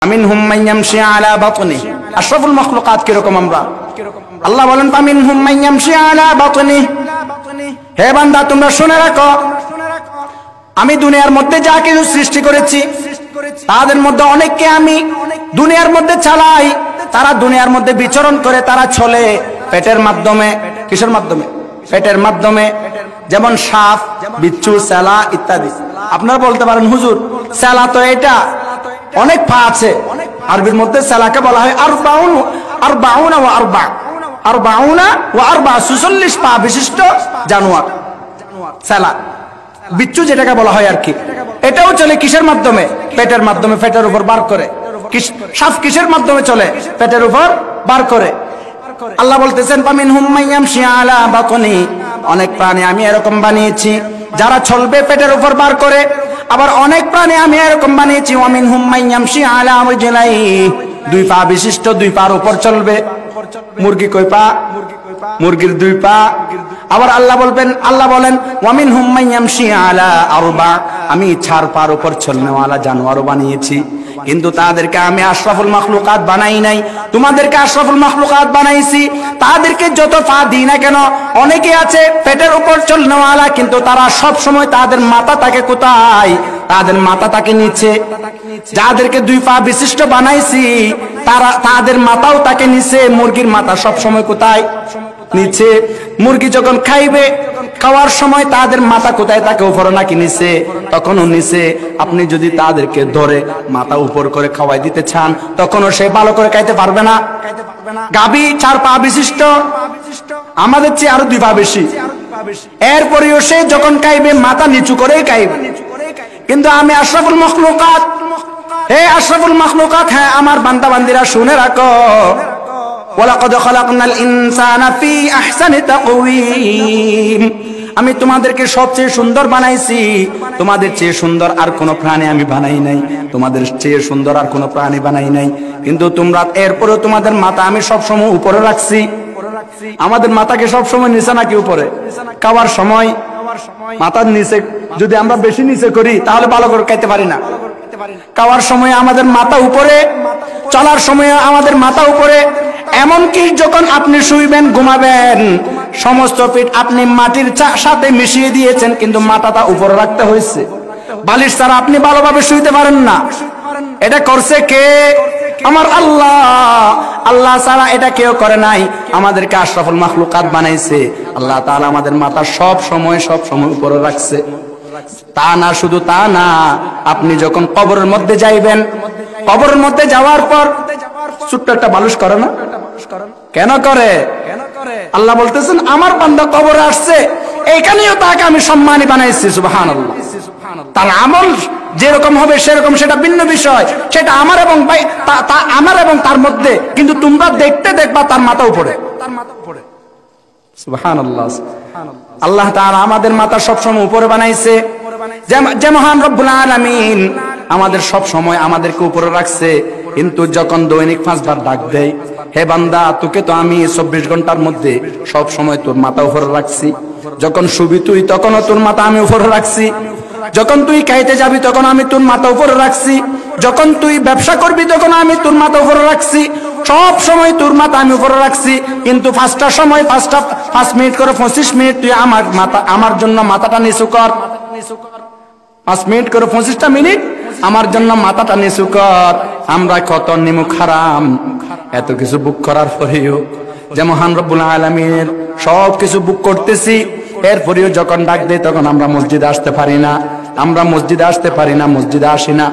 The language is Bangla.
মিনহুম মান ইয়ামশি আলা বাতনি। আশরাফুল মাখলুকাত কিরকম আমরা? আল্লাহ বলেন মিনহুম মান ইয়ামশি আলা বাতনি। হে বান্দা তোমরা শুনে রাখো, আমি দুনিয়ার মধ্যে যা কিছু সৃষ্টি করেছি তাদের মধ্যে অনেককে আমি দুনিয়ার মধ্যে চালাই। তারা দুনিয়ার মধ্যে বিচরণ করে, তারা চলে পেটের মাধ্যমে। কিসের মাধ্যমে? পেটের মাধ্যমে। যেমন সাপ, বিচ্ছু, সেলা ইত্যাদি। আপনারা বলতে পারেন হুজুর সেলা তো এটা অনেক পা আছে। আরবির মধ্যে সেলাকে বলা হয় আরবাউনা ওয়া আরবা, আরবাউনা ওয়া আরবা, ৪৬ পা বিশিষ্ট জানোয়ার সেলা। বিচ্ছু যেটাকে বলা হয় আর কি, এটাও চলে কিসের মাধ্যমে? পেটের মাধ্যমে, পেটের উপর বার করে। সাপ কিসের মাধ্যমে চলে? পেটের উপর বার করে। আল্লাহ বলতেছেন ফামিনহুম মান ইয়ামশি আলা বাতনি। অনেক প্রাণী আমি এরকম বানিয়েছি যারা চলবে পেটের উপর বার করে। আবার অনেক প্রাণী আমি এরকম বানিয়েছি ওয়ামিনহুম মান ইয়ামশি আলা রিজলাই, দুই পা বিশিষ্ট, দুই পার উপর চলবে। মুরগি কয় পা? মুরগির দুই পা। আবার আল্লাহ বলেন ওয়ামিনহুম মান ইয়ামশি আলা আরবা, আমি চার পার উপর চলনেওয়ালা জানোয়ারও বানিয়েছি। কিন্তু তাদেরকে আমি আশরাফুল মাখলুকাত বানাই নাই, তোমাদেরকে আশরাফুল মাখলুকাত বানাইছি। তাদেরকে যত পা দিই না কেন, অনেকে আছে পেটের উপর চলনেওয়ালা, কিন্তু তারা সব সময় তাদের মাথা থাকে কোথায়? তাদের মাথা থাকে নিচে। যাদেরকে দুই পা বিশিষ্ট বানাইছি তাদের মাথাও থাকে নিচে। মুরগির মাথা সব সময় কোথায়? নিচে। মুরগি যখন খাইবে, খাওয়ার সময় তাদের মাথা কোথায় থাকে? উপরে নাকি নিচে? তখনও নিচে। আপনি যদি তাদেরকে ধরে মাথা উপর করে খাওয়াই দিতে চান, তখনও সে ভালো করে খাইতে পারবে না। গাভী চার পা বিশিষ্ট, আমাদের চেয়ে আরো দুই পা বেশি। এরপরেও সে যখন খাইবে মাথা নিচু করেই খাইবে। কিন্তু আমি আশরাফুল মাখলুকাত, হে আশরাফুল মাখলুকাত, হ্যাঁ আমার বান্দা বান্দিরা শুনে রাখো, ওয়ালাকাদ খালাকনাল ইনসানা ফি আহসানি তাকওয়িম, আমি তোমাদেরকে সবচেয়ে সুন্দর বানাইছি। তোমাদের চেয়ে সুন্দর আর কোনো প্রাণী আমি বানাই নাই, তোমাদের চেয়ে সুন্দর আর কোনো প্রাণী বানাই নাই। কিন্তু তোমরা এরপরে তোমাদের মাথা আমি সবসময় উপরে রাখছি। আমাদের মাথাকে সবসময় নিচে নাকি উপরে? খাওয়ার সময় মাথার নিচে যদি আমরা বেশি নিচে করি তাহলে ভালো করে খাইতে পারি না। খাওয়ার সময় আমাদের মাথা উপরে, চলার সময় আমাদের মাথা উপরে। এমনকি যখন আপনি শুইবেন, ঘুমাবেন, সমস্ত পিঠ আপনি মাটির সাথে মিশিয়ে দিয়েছেন, কিন্তু মাথাটা উপরে রাখতে হয়েছে। বালিশ ছাড়া আপনি ভালোভাবে শুইতে পারেন না। এটা করছে কে? আমার আল্লাহ। আল্লাহ ছাড়া এটা কেউ করে নাই। আমাদেরকে আশরাফুল মাখলুকাত বানাইছে আল্লাহ তাআলা। আমাদের মাথা সব সময় উপরে রাখছে। তা না, শুধু তা না, আপনি যখন কবরের মধ্যে যাইবেন, কবরের মধ্যে যাওয়ার পর ছোট্ট একটা বালিশ করে না? কেন করে? আল্লাহ বলতেছেন আমার বান্দা কবরে আসছে, এইখানেও তাকে আমি সম্মানী বানাইছি। সুবহানাল্লাহ। তার আমল যেরকম হবে সেরকম, সেটা ভিন্ন বিষয়। সেটা আমার এবং তার মধ্যে, কিন্তু তোমরা দেখবা তার মাথা উপরে। সুবহানাল্লাহ। আল্লাহ তাআলা আমাদের মাথা সবসময় উপরে বানাইছে। যে মহান রব্বুল আলামিন আমাদের সব সময় আমাদেরকে উপরে রাখছে। কিন্তু যখন দৈনিক 5 বার ডাক দেয়, হে বান্দা তোকে তো আমি 24 ঘন্টার মধ্যে সব সময় তোর মাথা উপরে রাখছি। যখন শুবি তুই, তখনও তোর মাথা আমি উপরে রাখছি। যখন তুই খাইতে যাবি তখন আমি তোর মাথা উপরে রাখছি। যখন তুই ব্যবসা করবি তখন আমি তোর মাথা উপরে রাখছি। সব সময় তোর মাথা আমি উপরে রাখছি। কিন্তু 5টা সময় 5 মিনিট করে 25 মিনিট তুই আমার জন্য মাথাটা নিচু কর। 5 মিনিট করে 25টা মিনিট আমার জন্য মাথাটা নিচু কর। আমরা কত নিমুখ হারাম, এত কিছু বুক করার পরেও যে মহান রব্বুল আলামিনের সব কিছু বুক করতেছি, এরপরেও যখন ডাক দেয় তখন আমরা মসজিদে আসতে পারি না। আমরা মসজিদে আসতে পারি না, মসজিদে আসি না।